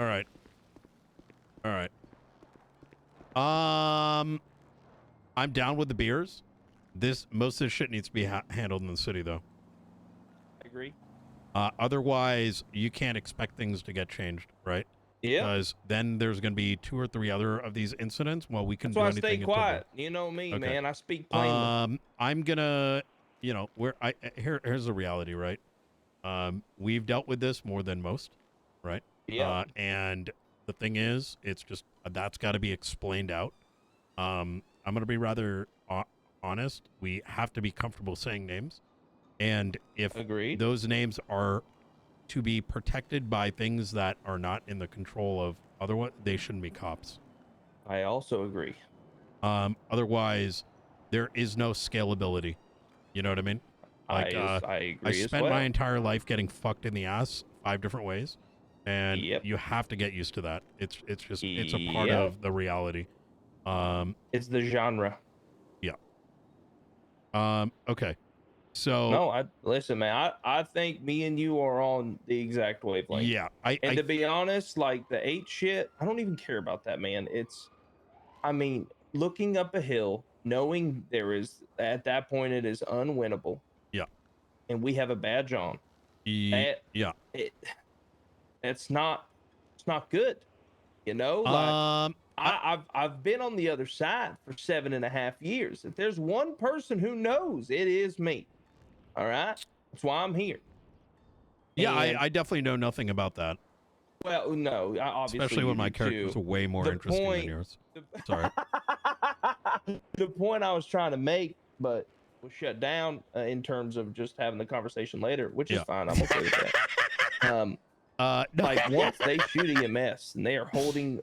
All right. All right. I'm down with the beers. Most of this shit needs to be handled in the city, though. I agree. Otherwise, you can't expect things to get changed, right? Yeah. Because then there's going to be 2 or 3 other of these incidents. Well, we can That's do why I anything stay until quiet. You know me, okay. man. I speak plainly. I'm gonna, here's the reality, right? We've dealt with this more than most, right? Yeah. And the thing is, it's just that's got to be explained out. I'm gonna be rather honest. We have to be comfortable saying names, and if Agreed. those names are to be protected by things that are not in the control of otherwise, they shouldn't be cops. I also agree. Otherwise, there is no scalability. You know what I mean? Like, I I agree as spent my well. entire life getting fucked in the ass 5 different ways, and Yep. you have to get used to that. It's a part Yep. of the reality. It's the genre. Yeah. Okay. So No, I listen, man. I think me and you are on the exact wavelength. yeah, And to be honest, like the 8 shit, I don't even care about that, man. I mean, looking up a hill, knowing there is at that point it is unwinnable. Yeah. And we have a badge on. That yeah. it it's not good. You know, like I've been on the other side for 7.5 years. If there's one person who knows, it is me. All right. That's why I'm here. Yeah, And I definitely know nothing about that. well, no, obviously Especially you when my do characters too. are way more interesting than yours. Sorry. The point I was trying to make, but was shut down in terms of just having the conversation later, which is fine. I'm okay with that. No. Like once they shoot EMS and they are holding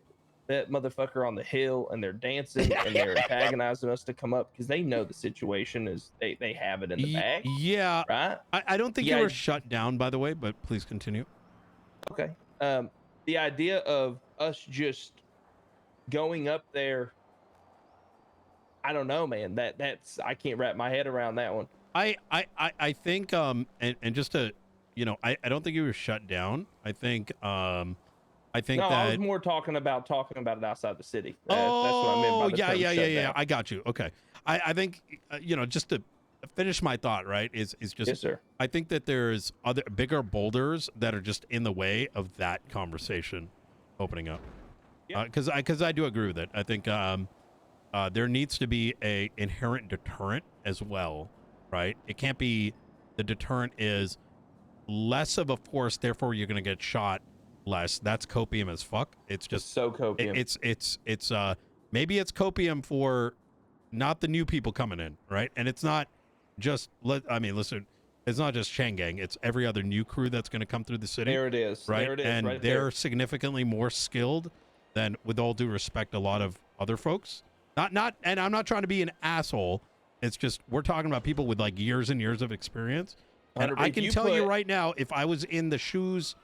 that motherfucker on the hill and they're dancing and they're antagonizing us to come up because they know the situation is they have it in the bag. Yeah. Right. I don't think you were shut down, by the way, but please continue. Okay. The idea of us just going up there, I don't know, man. That's I can't wrap my head around that one. I think and just to I don't think you were shut down. I think no, that I was more talking about it outside the city. That's what I meant by the term yeah. I got you. Okay. I think just to finish my thought, right, is just yes, sir. I think that there's other bigger boulders that are just in the way of that conversation opening up. Because I do agree with it. I think there needs to be a inherent deterrent as well, right? It can't be the deterrent is less of a force, therefore you're going to get shot less. That's copium as fuck. It's just so copium. It's maybe it's copium for not the new people coming in, right? And it's not just listen, it's not just Changgang, it's every other new crew that's going to come through the city. There it is. Right? There it is. And right they're there. significantly more skilled than, with all due respect, a lot of other folks. Not and I'm not trying to be an asshole. It's just we're talking about people with like years and years of experience. And I can tell you right now, if I was in the shoes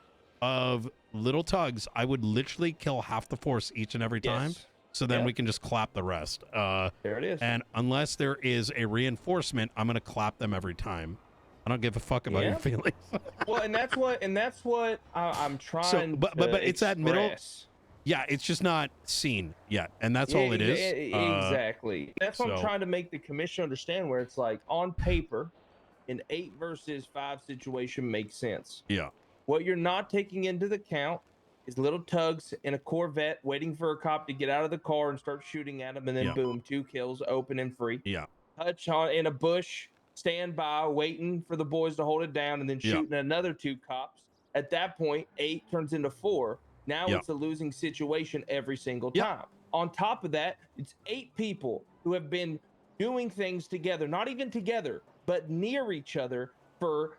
of little Tugs, I would literally kill half the force each and every time. Yes. So then we can just clap the rest. There it is. And unless there is a reinforcement, I'm going to clap them every time. I don't give a fuck about your feelings. Well, and that's what I'm trying. So, but it's that middle. Yeah, it's just not seen yet, and that's all it is. Exactly. That's what I'm trying to make the commission understand. Where it's like on paper, an 8 versus 5 situation makes sense. Yeah. What you're not taking into the account is little Tugs in a Corvette waiting for a cop to get out of the car and start shooting at him, and then boom, 2 kills, open and free. Yeah. Hutch on in a bush, stand by, waiting for the boys to hold it down, and then shooting another 2 cops. At that point, 8 turns into 4. Now it's a losing situation every single time. On top of that, it's 8 people who have been doing things together, not even together, but near each other for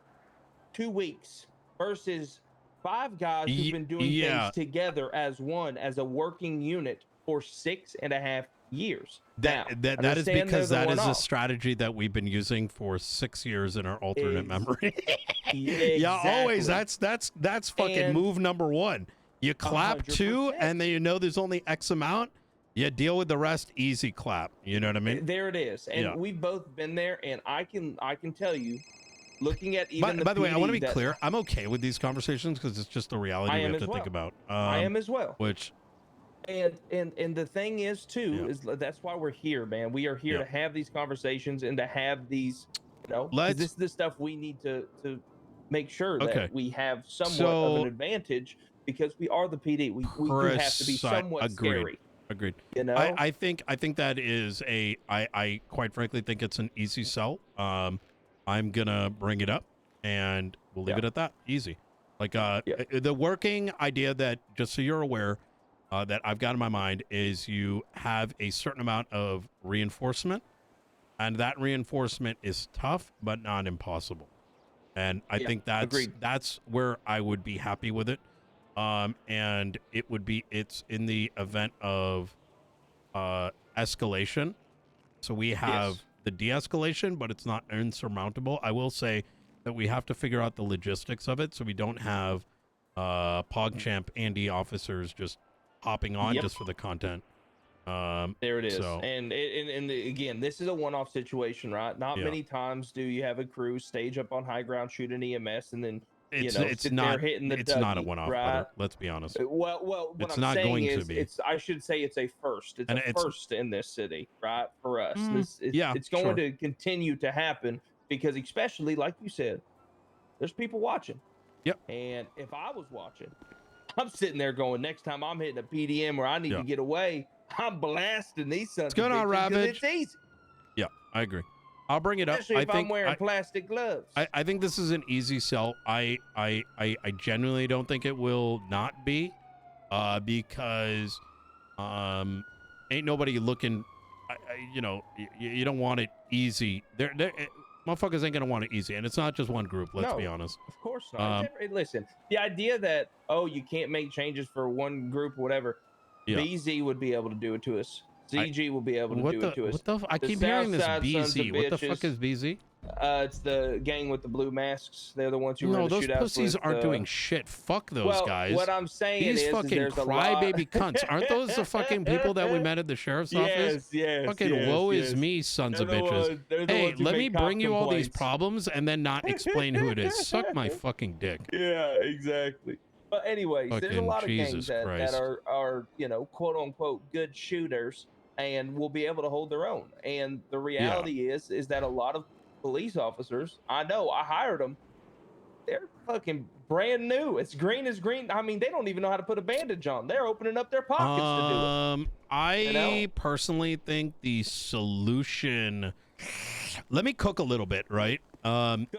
2 weeks versus 5 guys who've been doing things together as one, as a working unit for 6.5 years. That is because that is a strategy that we've been using for 6 years in our alternate memory. Yeah, always. That's fucking move number 1. You clap 100%. 2, and then you know there's only X amount. You deal with the rest, easy clap. You know what I mean? There it is. And we've both been there, and I can tell you, looking at even by the way, I want to be PD clear. I'm okay with these conversations because it's just the reality we have to think about. I am as well. Which, and the thing is too, Yeah. is that's why we're here, man. We are here Yeah. to have these conversations and to have these, you know, 'cause Let's- this is the stuff we need to make sure Okay. that we have somewhat of an So- advantage because we are the PD. We do have to be somewhat scary. Agreed. You know, I think that is I quite frankly think it's an easy sell. I'm gonna bring it up and we'll leave it at that. Easy. Like the working idea that, just so you're aware, that I've got in my mind is you have a certain amount of reinforcement, and that reinforcement is tough but not impossible. And I think that's where I would be happy with it. And it's in the event of escalation. So we have the de-escalation, but it's not insurmountable. I will say that we have to figure out the logistics of it so we don't have PogChamp Andy officers just hopping on just for the content. There it is. So, and again, this is a one-off situation, right? Not many times do you have a crew stage up on high ground, shoot an EMS, and then it's not hitting the Dougie, not a one-off, right? Let's be honest. Well, what it's I'm not saying going is, to be. I should say it's a first. It's a first in this city, right? For us, it's going to continue to happen because, especially like you said, there's people watching. Yep. And if I was watching, I'm sitting there going, next time I'm hitting a PDM where I need to get away, I'm blasting these sons. What's going on, Ravage? It's easy. Yeah, I agree. I'll bring it up. Especially if I'm wearing plastic gloves. I think this is an easy sell. I genuinely don't think it will not be, because ain't nobody looking. You don't want it easy. Motherfuckers ain't gonna want it easy, and it's not just one group. Let's be honest. Of course not. Listen, the idea that you can't make changes for one group or whatever. BZ would be able to do it to us. ZG will be able to do it to us. I keep hearing this BZ. What the fuck is BZ? It's the gang with the blue masks. They're the ones who run the shootouts. No, those pussies aren't doing shit. Fuck those guys. What I'm saying is fucking crybaby cunts. Aren't those the fucking people that we met at the sheriff's office? Yes. Fucking woe is me, sons of bitches. Hey, let me bring you all these problems and then not explain who it is. Suck my fucking dick. Yeah, exactly. But anyways, there's a lot of gangs that are quote unquote good shooters and will be able to hold their own. And the reality is that a lot of police officers, I know, I hired them, they're fucking brand new. It's green as green. I mean, they don't even know how to put a bandage on. They're opening up their pockets to do it. I personally think the solution, let me cook a little bit, right?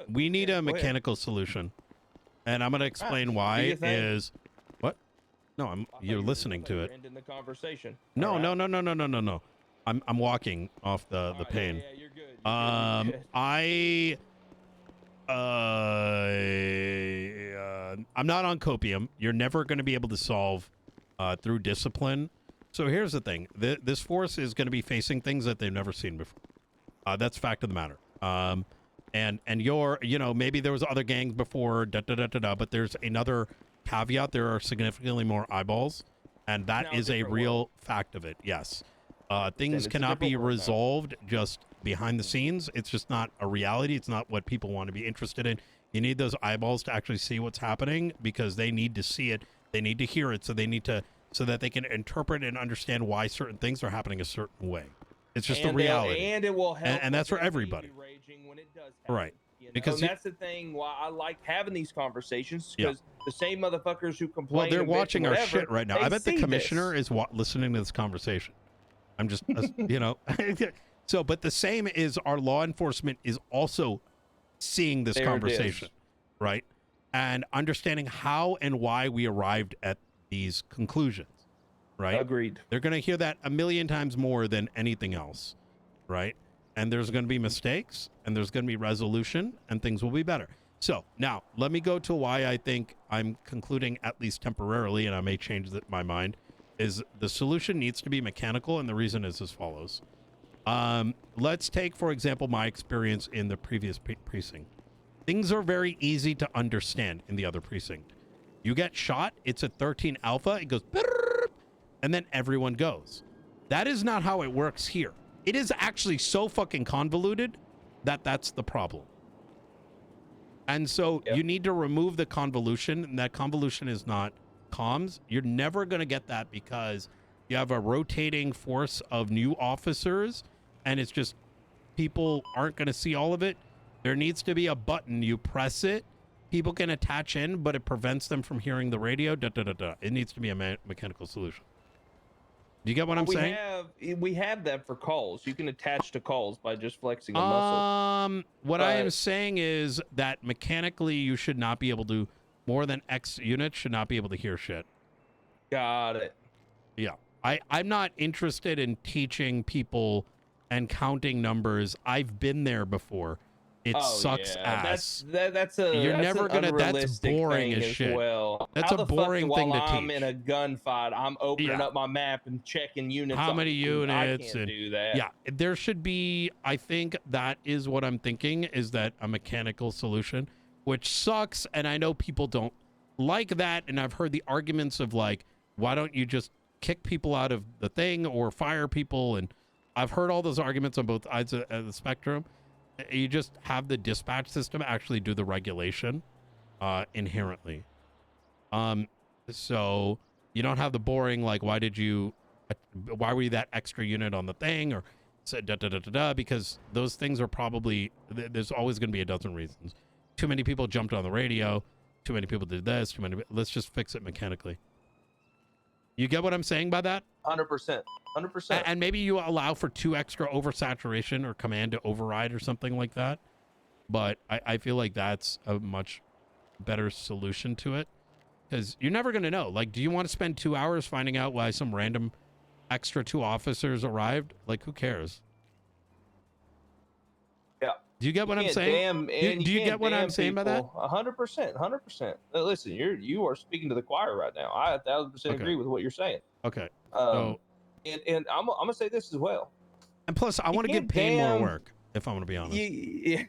We need a mechanical solution. And I'm going to explain why is what? No, you're listening to it. Ending the conversation. No. I'm walking off the pane. Yeah, you're good. I'm not on copium. You're never going to be able to solve through discipline. So here's the thing. This force is going to be facing things that they've never seen before. That's fact of the matter. And you're, maybe there was other gangs before, but there's another caveat. There are significantly more eyeballs, and that is a real fact of it. Yes. Things cannot be resolved just behind the scenes. It's just not a reality. It's not what people want to be interested in. You need those eyeballs to actually see what's happening because they need to see it. They need to hear it. So that they can interpret and understand why certain things are happening a certain way. It's just a reality. And it will help. And that's for everybody. When it does happen, right. Because that's the thing why I like having these conversations because the same motherfuckers who complain. Well, they're watching our shit right now. I bet the commissioner is listening to this conversation. I'm just, So, but the same is our law enforcement is also seeing this conversation, right? And understanding how and why we arrived at these conclusions, right? Agreed. They're going to hear that a million times more than anything else, right? And there's going to be mistakes and there's going to be resolution and things will be better. So now let me go to why I think I'm concluding, at least temporarily, and I may change my mind, is the solution needs to be mechanical. And the reason is as follows. Let's take, for example, my experience in the previous precinct. Things are very easy to understand in the other precinct. You get shot, it's a 13 alpha, it goes, and then everyone goes. That is not how it works here. It is actually so fucking convoluted that that's the problem. And so you need to remove the convolution, and that convolution is not comms. You're never going to get that because you have a rotating force of new officers, and it's just people aren't going to see all of it. There needs to be a button. You press it. People can attach in, but it prevents them from hearing the radio. It needs to be a mechanical solution. Do you get what I'm saying? We have that for calls. You can attach to calls by just flexing a muscle. What I am saying is that mechanically you should not be able to, more than X units should not be able to hear shit. Got it. Yeah. I'm not interested in teaching people and counting numbers. I've been there before. It sucks ass. That's boring as shit. Well, that's a boring thing to teach. I'm in a gunfight, I'm opening up my map and checking units. How many units? I can't do that. Yeah, there should be. I think that is what I'm thinking. Is that a mechanical solution, which sucks, and I know people don't like that. And I've heard the arguments of like, why don't you just kick people out of the thing or fire people? And I've heard all those arguments on both sides of the spectrum. You just have the dispatch system actually do the regulation inherently. So you don't have the boring, like, why were you that extra unit on the thing? Or said because those things are probably, there's always going to be a dozen reasons. Too many people jumped on the radio. Too many people did this. Let's just fix it mechanically. You get what I'm saying by that? 100%. 100%. And maybe you allow for 2 extra oversaturation or command to override or something like that. But I feel like that's a much better solution to it. Because you're never going to know. Like, do you want to spend 2 hours finding out why some random extra 2 officers arrived? Like, who cares? Yeah. Do you get what I'm saying? Do you get what I'm saying by that? 100%. 100%. Listen, you are speaking to the choir right now. I 1,000% agree with what you're saying. Okay. And I'm going to say this as well. And plus, I want to get paid more work, if I'm going to be honest. You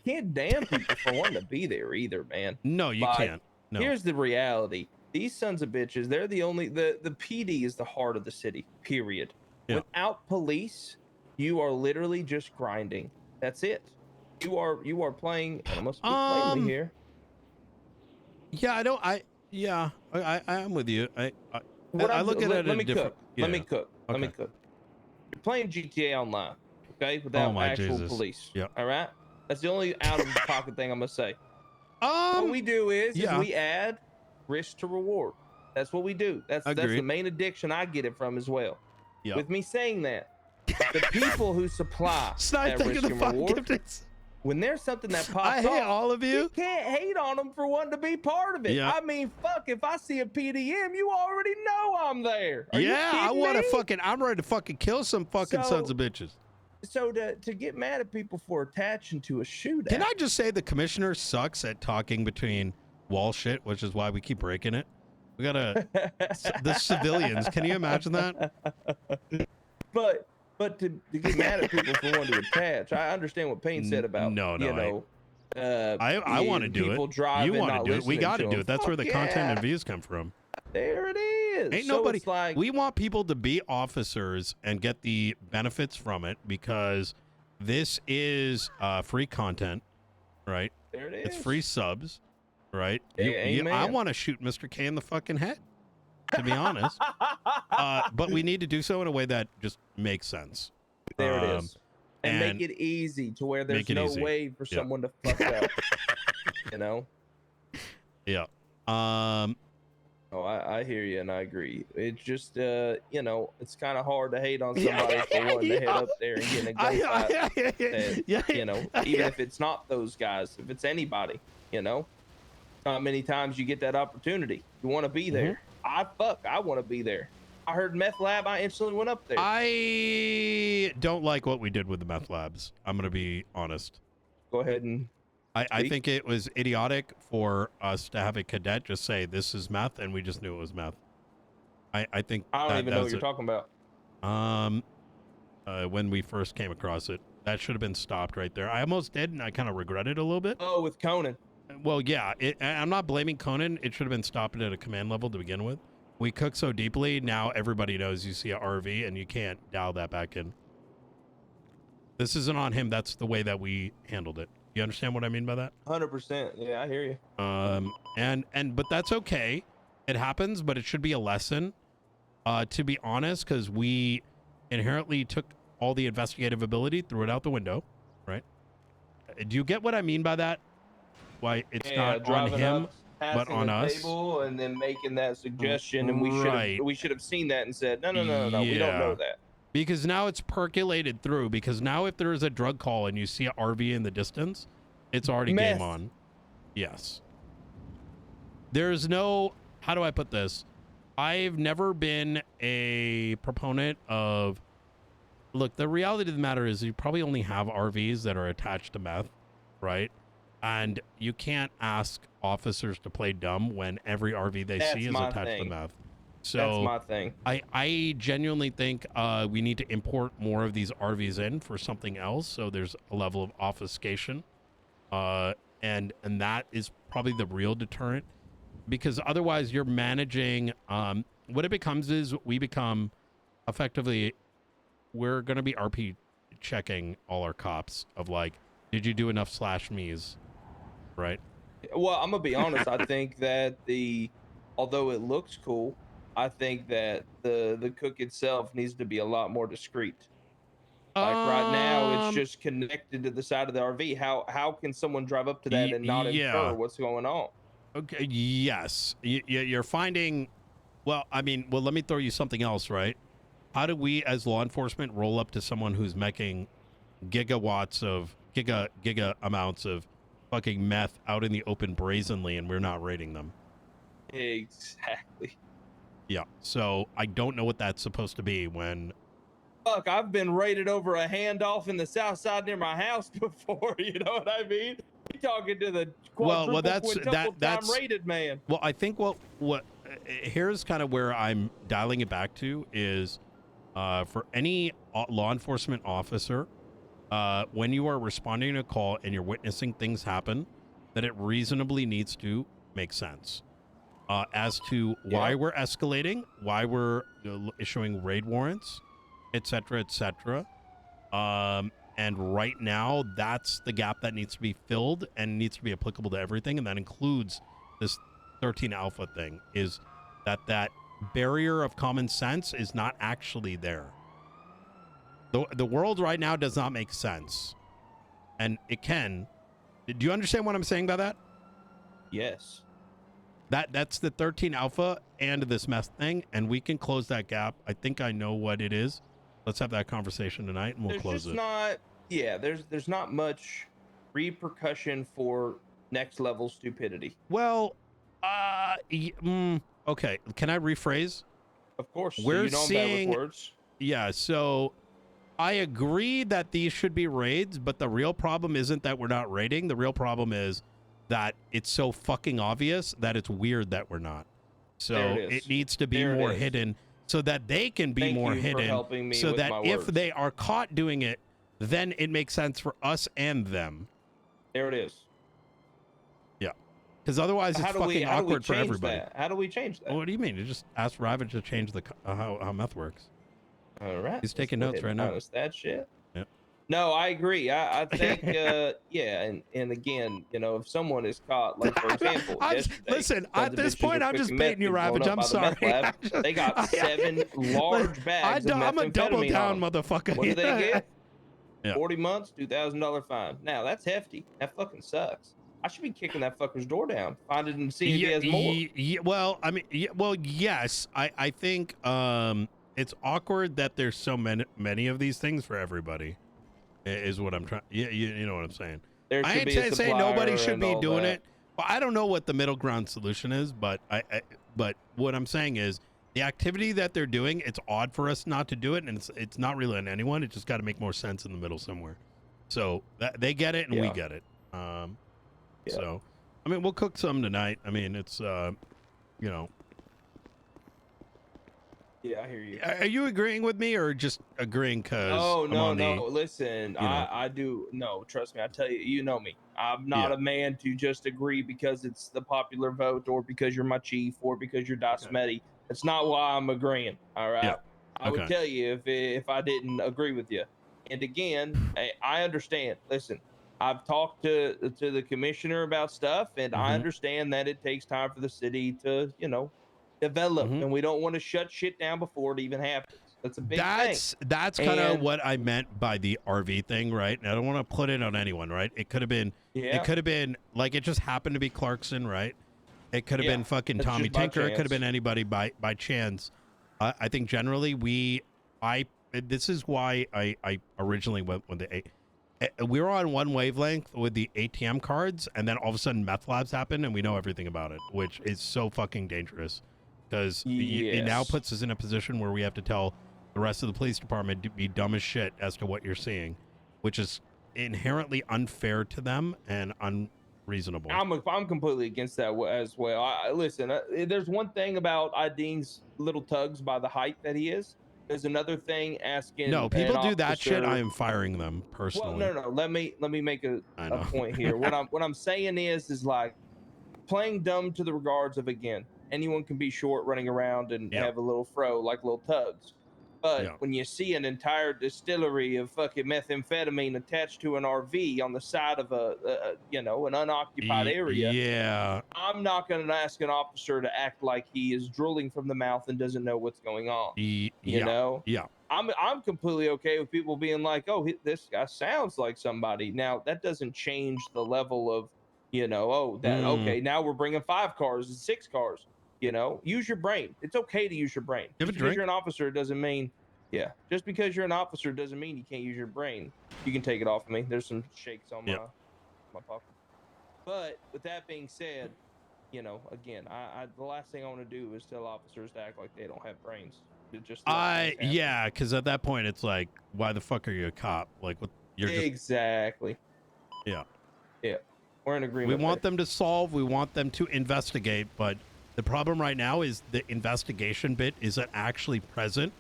can't damn people for wanting to be there either, man. No, you can't. No. Here's the reality. These sons of bitches, they're the PD is the heart of the city, period. Yeah. Without police, you are literally just grinding. That's it. You are playing, I must be plainly here. Yeah, I'm with you. I look at it let me different. Cook. Yeah. Let me cook. Okay. Let me cook. You're playing GTA Online, okay, without actual police. Yeah. All right. That's the only out of the pocket thing I'm gonna say. What we do is we add risk to reward. That's what we do. That's the main addiction I get it from as well. Yep. With me saying that, the people who supply that risk and reward, when there's something that pops I hate all of you. You can't hate on them for wanting to be part of it. Yeah. I mean, fuck, if I see a PDM, you already know I'm there. Are I'm ready to fucking kill some fucking sons of bitches. So to get mad at people for attaching to a shootout. Can I just say the commissioner sucks at talking between wall shit, which is why we keep breaking it. We gotta the civilians. Can you imagine that? But to get mad at people for wanting to attach, I understand what Payne said about I want to do it. You want to do it. We got to do it. That's where the content and views come from. There it is. Ain't nobody. We want people to be officers and get the benefits from it because this is free content, right? There it is. It's free subs, right? Amen. I want to shoot Mr. K in the fucking head, to be honest. But we need to do so in a way that just makes sense. There it is. And make it easy to where there's no way for someone to fuck up. You know? Yeah. Oh, I hear you and I agree. It's just, it's kind of hard to hate on somebody for wanting to head up there and get in a gunfight. Even if it's not those guys, if it's anybody, not many times you get that opportunity. You want to be there. I want to be there. I heard meth lab. I instantly went up there. I don't like what we did with the meth labs. I'm going to be honest. Go ahead and I think it was idiotic for us to have a cadet just say this is meth and we just knew it was meth. I think I don't even know what you're talking about. When we first came across it, that should have been stopped right there. I almost did, and I kind of regret it a little bit. Oh, with Conan. Well, yeah, I'm not blaming Conan. It should have been stopped at a command level to begin with. We cook so deeply, now everybody knows you see an RV and you can't dial that back in. This isn't on him. That's the way that we handled it. You understand what I mean by that? 100%. Yeah, I hear you. But that's okay. It happens, but it should be a lesson. To be honest, because we inherently took all the investigative ability, threw it out the window, right? Do you get what I mean by that? Why it's not on him, but on us? Table and then making that suggestion, and Right. we should have seen that and said, no, Yeah. we don't know that. Because now it's percolated through. Because now if there is a drug call and you see an RV in the distance, it's already game on. Yes. There's no, how do I put this? I've never been a proponent of, look, the reality of the matter is you probably only have RVs that are attached to meth, right? And you can't ask officers to play dumb when every RV they see is attached to meth. So that's my thing. I genuinely think we need to import more of these RVs in for something else. So there's a level of obfuscation. And that is probably the real deterrent, because otherwise you're managing, what it becomes is we become effectively, we're going to be RP checking all our cops of like, did you do enough /me's, right? Well, I'm gonna be honest. I think that although it looks cool, I think that the cook itself needs to be a lot more discreet. Like right now, it's just connected to the side of the RV. How can someone drive up to that and not infer what's going on? Okay. Yes. You're finding. Well, I mean, let me throw you something else, right? How do we, as law enforcement, roll up to someone who's making gigawatts of giga amounts of fucking meth out in the open brazenly, and we're not raiding them? Exactly. Yeah. So I don't know what that's supposed to be when. Fuck, I've been raided over a handoff in the south side near my house before. You know what I mean? You're talking to the quadruple, that's raided man. Well, I think what here's kind of where I'm dialing it back to is for any law enforcement officer, when you are responding to a call and you're witnessing things happen, that it reasonably needs to make sense as to why we're escalating, why we're issuing raid warrants, etc., etc. And right now, that's the gap that needs to be filled and needs to be applicable to everything, and that includes this 13 alpha thing. Is that barrier of common sense is not actually there. The world right now does not make sense, and it can. Do you understand what I'm saying by that? Yes. That's the 13 alpha and this mess thing, and we can close that gap. I think I know what it is. Let's have that conversation tonight, and we'll close it. There's not much repercussion for next level stupidity. Well, okay. Can I rephrase? Of course. We're so seeing bad with words. Yeah. So I agree that these should be raids, but the real problem isn't that we're not raiding. The real problem is that it's so fucking obvious that it's weird that we're not. So it needs to be more hidden so that they can be more hidden. So that if they are caught doing it, then it makes sense for us and them. There it is. Yeah. Because otherwise it's fucking awkward for everybody. How do we change that? What do you mean? You just ask Ravage to change the how meth works. All right. He's taking notes right now. That shit. Yeah. No, I agree. I think, and again, if someone is caught, like for example, listen, at this point, I'm just baiting you, Ravage. I'm sorry. They got 7 large bags of methamphetamine. I'm a double down motherfucker. What do they get? Yeah. 40 months, $2,000 fine. Now that's hefty. That fucking sucks. I should be kicking that fucker's door down, find it and see if he has more. Well, I mean, yes, I think it's awkward that there's so many of these things for everybody. Is what I'm trying. Yeah, you know what I'm saying. I ain't saying nobody should be doing it. Well, I don't know what the middle ground solution is, but but what I'm saying is the activity that they're doing. It's odd for us not to do it, and it's not really on anyone. It just got to make more sense in the middle somewhere. So they get it and we get it. So I mean, we'll cook some tonight. I mean, it's Yeah, I hear you. Are you agreeing with me or just agreeing because? Oh, no. Listen, I do. No, trust me. I tell you, you know me. I'm not a man to just agree because it's the popular vote or because you're my chief or because you're dasMEHDI. That's not why I'm agreeing. All right. Yeah. I would tell you if I didn't agree with you. And again, I understand. Listen, I've talked to the commissioner about stuff, and I Mm-hmm. understand that it takes time for the city to, develop, Mm-hmm. and we don't want to shut shit down before it even happens. That's a big thing. That's kind of And what I meant by the RV thing, right? And I don't want to put it on anyone, right? It yeah, could have been like it just happened to be Clarkson, right? It could have yeah, been fucking that's Tommy just by Tinker. It could have been chance. anybody by chance. I think generally this is why I originally went with we were on one wavelength with the ATM cards, and then all of a sudden meth labs happened, and we know everything about it, which is so fucking dangerous because it now Yes. puts us in a position where we have to tell the rest of the police department to be dumb as shit as to what you're seeing, which is inherently unfair to them and unreasonable. I'm completely against that as well. Listen. There's one thing about IDing's little tugs by the height that he is. There's another thing No, asking an people do that shit. I officer. am firing them Well, personally. no. Let me make I a know. point here. What I'm saying is like playing dumb to the regards of, again, anyone can be short running around and Yeah, have a little fro like little tugs. But yeah. when you see an entire distillery of fucking methamphetamine attached to an RV on the side of an unoccupied area, Yeah. I'm not going to ask an officer to act like he is drooling from the mouth and doesn't know what's going on. You Yeah. know, Yeah. I'm completely okay with people being like, "Oh, this guy sounds like somebody." Now that doesn't change the level of, oh, that Mm. okay. Now we're bringing 5 cars and 6 cars. Use your brain. It's okay to use your brain. You have Just a because drink? you're an officer doesn't mean, yeah. Just because you're an officer doesn't mean you can't use your brain. You can take it off of me. There's some shakes on Yep. my pocket. But with that being said, again, I the last thing I want to do is tell officers to act like they don't have brains to just let things happen. Yeah, because at that point it's like, why the fuck are you a cop? Like, what? You're just Exactly. yeah. Yeah. We're in We agreement want there. them to solve. We want them to investigate. But the problem right now is the investigation bit isn't actually present,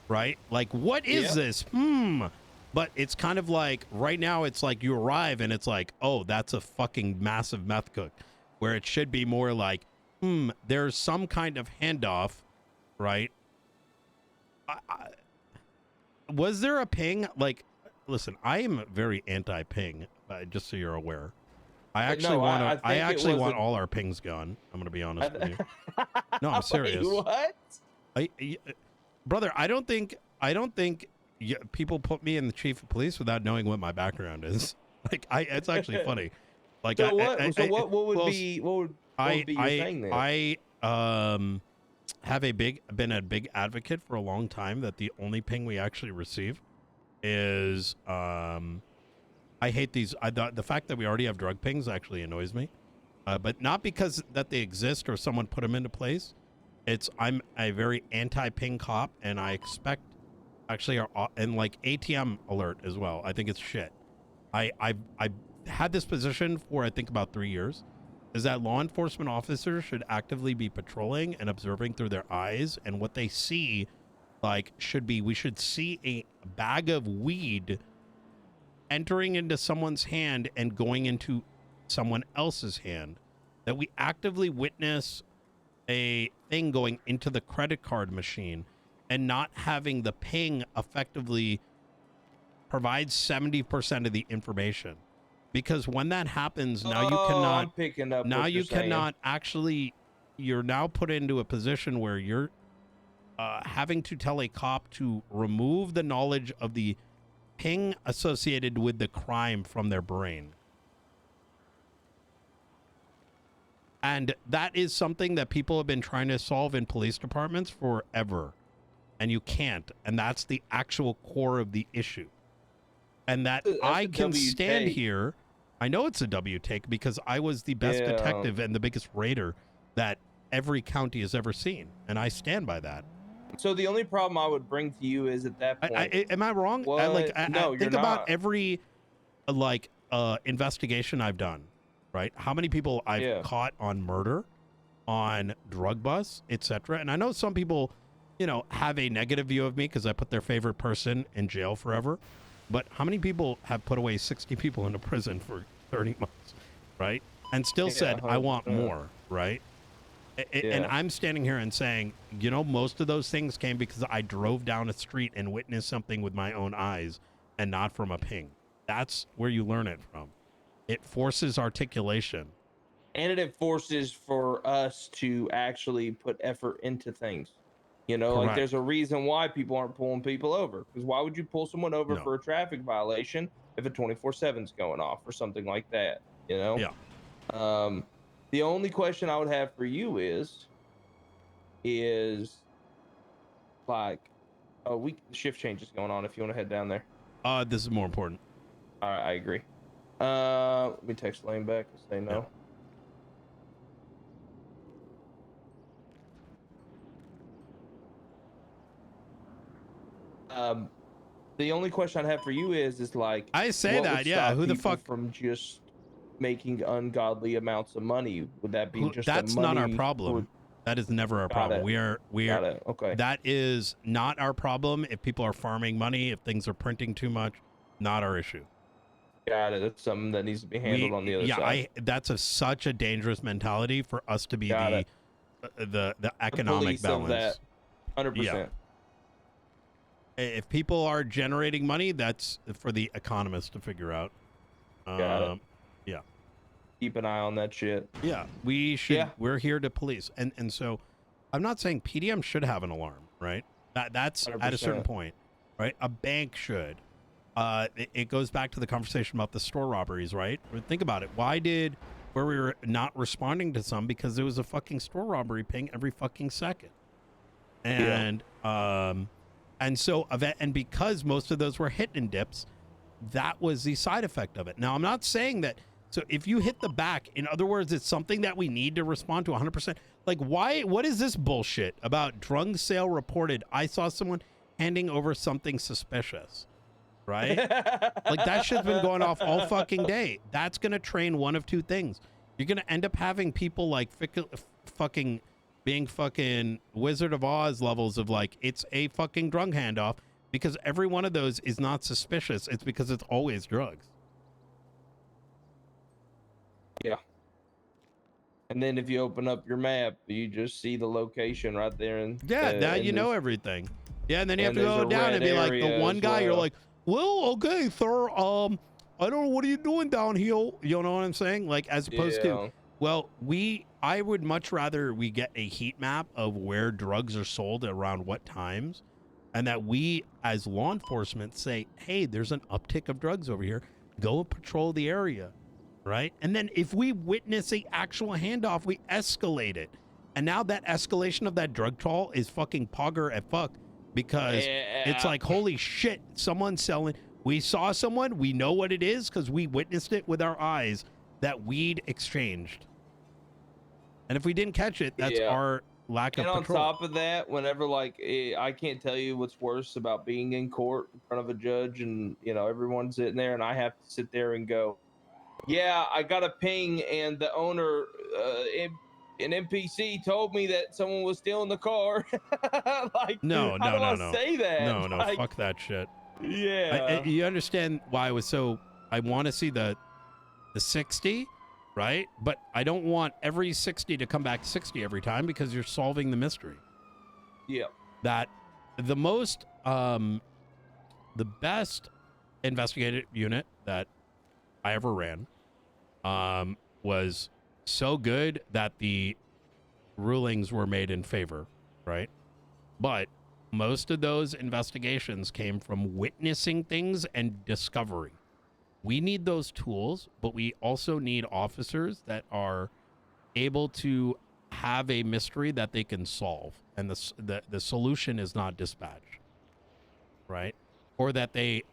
right? Like, what is Yeah. this? But it's kind of like right now it's like you arrive and it's like, oh, that's a fucking massive meth cook, where it should be more like, there's some kind of handoff, right? Was there a ping? Like, listen, I am very anti-ping, just so you're aware. I actually No, want to. I I think it actually was want all our pings gone. I'm gonna be honest with you. No, I'm Wait, serious. what? Brother, I don't think people put me in the chief of police without knowing what my background is. Like, it's actually funny. Like, So what would well, be what would be your thing then? I have been a big advocate for a long time that the only ping we actually receive is I hate these. The fact that we already have drug pings actually annoys me, but not because that they exist or someone put them into place. I'm a very anti-ping cop, and I expect actually and like ATM alert as well. I think it's shit. I've had this position for I think about 3 years. Is that law enforcement officers should actively be patrolling and observing through their eyes, and what they see, like, we should see a bag of weed entering into someone's hand and going into someone else's hand, that we actively witness a thing going into the credit card machine and not having the ping effectively provide 70% of the information. Because when that happens, now you cannot I'm picking up now what you you're saying. cannot actually, you're now put into a position where you're having to tell a cop to remove the knowledge of the ping associated with the crime from their brain. And that is something that people have been trying to solve in police departments forever. And you can't. And that's the actual core of the issue. And that That's I a can W stand take. here. I know it's a W take because I was the best Yeah. detective and the biggest raider that every county has ever seen. And I stand by that. So the only problem I would bring to you is at that point. Am I wrong? What? No, think you're about not. every investigation I've done, right? How many people I've Yeah. caught on murder, on drug busts, etc. And I know some people, have a negative view of me because I put their favorite person in jail forever. But how many people have put away 60 people into prison for 30 months, right? And still said, I want 100%. more, right? And Yeah. I'm standing here and saying, most of those things came because I drove down a street and witnessed something with my own eyes and not from a ping. That's where you learn it from. It forces articulation. And it forces for us to actually put effort into things. You know, like Correct. there's a reason why people aren't pulling people over. Because why would you pull someone over No. for a traffic violation if a 24/7's going off or something like that? You know? Yeah. The only question I would have for you is like, oh, the shift change is going on if you want to head down there. This is more important. All right, I agree. Let me text Lane back and say no. The only question I'd have for you is like, I say what that, would yeah. stop Who the people fuck? from just making ungodly amounts of money? Would that be just That's a money? not our problem. That is never our problem. We are. Got it. Okay. That is not our problem. If people are farming money, if things are printing too much, not our issue. Got it. That's something that needs to be handled on the other side. That's such a dangerous mentality for us to be the economic police balance. Of that. 100%. Yeah. If people are generating money, that's for the economists to figure out. Got it. Yeah. Keep an eye on that shit. Yeah, we should. Yeah. We're here to police, and so I'm not saying PDM should have an alarm, right? That's 100%. At a certain point, right? A bank should. It goes back to the conversation about the store robberies, right? Think about it. Where we were not responding to some because there was a fucking store robbery ping every fucking second, and and because most of those were hit and dips, that was the side effect of it. Now, I'm not saying that. So if you hit the back, in other words, it's something that we need to respond to 100%. Like, why? What is this bullshit about drug sale reported? I saw someone handing over something suspicious, right? Like, that shit's been going off all fucking day. That's going to train one of two things. You're going to end up having people like fucking being fucking Wizard of Oz levels of like, it's a fucking drug handoff, because every one of those is not suspicious. It's because it's always drugs. Yeah. And then if you open up your map, you just see the location right there. And now you know everything. Yeah, and then you have to go down and be like, the one guy, you're like, well, okay, sir, I don't know, what are you doing down here? You know what I'm saying? Like, as opposed to, well, I would much rather we get a heat map of where drugs are sold around what times, and that we, as law enforcement, say, hey, there's an uptick of drugs over here. Go patrol the area. Right? And then if we witness a actual handoff, we escalate it. And now that escalation of that drug trawl is fucking pogger at fuck, because it's like, holy shit, someone's selling. We saw someone, we know what it is because we witnessed it with our eyes, that weed exchanged. And if we didn't catch it, that's our lack of control. And on top of that, whenever, like, I can't tell you what's worse about being in court in front of a judge and, you know, everyone's sitting there and I have to sit there and go, yeah, I got a ping, and the owner, an NPC, told me that someone was stealing the car. Like, no. Say that? No, like, fuck that shit. Yeah. You understand why I want to see the 60, right? But I don't want every 60 to come back 60 every time, because you're solving the mystery. Yeah. That the best investigative unit that I ever ran was so good that the rulings were made in favor, right? But most of those investigations came from witnessing things and discovery. We need those tools, but we also need officers that are able to have a mystery that they can solve, and the solution is not dispatch, right? Or that they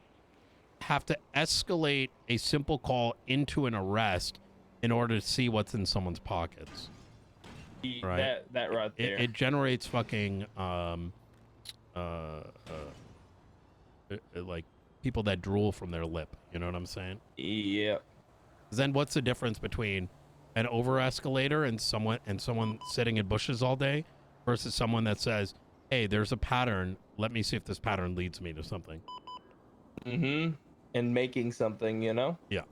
have to escalate a simple call into an arrest in order to see what's in someone's pockets. Right? That right there. It generates fucking like people that drool from their lip. You know what I'm saying? Yeah. Then what's the difference between an over escalator and someone sitting in bushes all day versus someone that says, hey, there's a pattern. Let me see if this pattern leads me to something. Mm-hmm. And making something, you know? Yeah.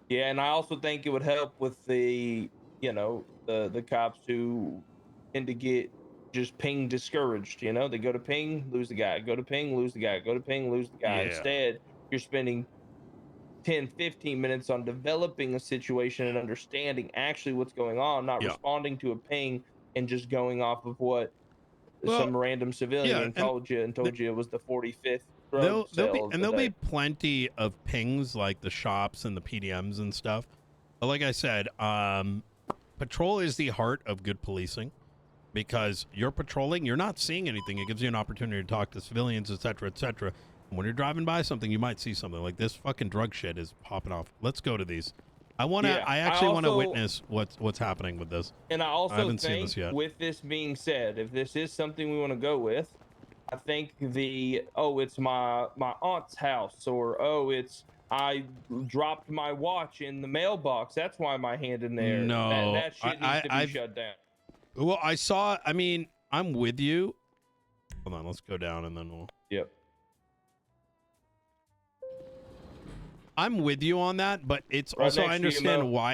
Yeah, and I also think it would help with the, you know, the cops who tend to get just ping discouraged, you know? They go to ping, lose the guy. Go to ping, lose the guy. Go to ping, lose the guy. Yeah. Instead, you're spending 10, 15 minutes on developing a situation and understanding actually what's going on, not responding to a ping and just going off of what some random civilian told you it was the 45th drug sale. There'll be plenty of pings like the shops and the PDMs and stuff. But like I said, patrol is the heart of good policing, because you're patrolling, you're not seeing anything. It gives you an opportunity to talk to civilians, etc., etc. And when you're driving by something, you might see something like this fucking drug shit is popping off. Let's go to these. I actually want to witness what's happening with this. And I also haven't think, seen this yet. with this being said, if this is something we want to go with, I think it's my aunt's house, or I dropped my watch in the mailbox, that's why my hand in there. No, that shit needs to be shut down. Well, I'm with you. Hold on, let's go down and then we'll. Yep. I'm with you on that, but it's Right also, next I to you, understand Mo. why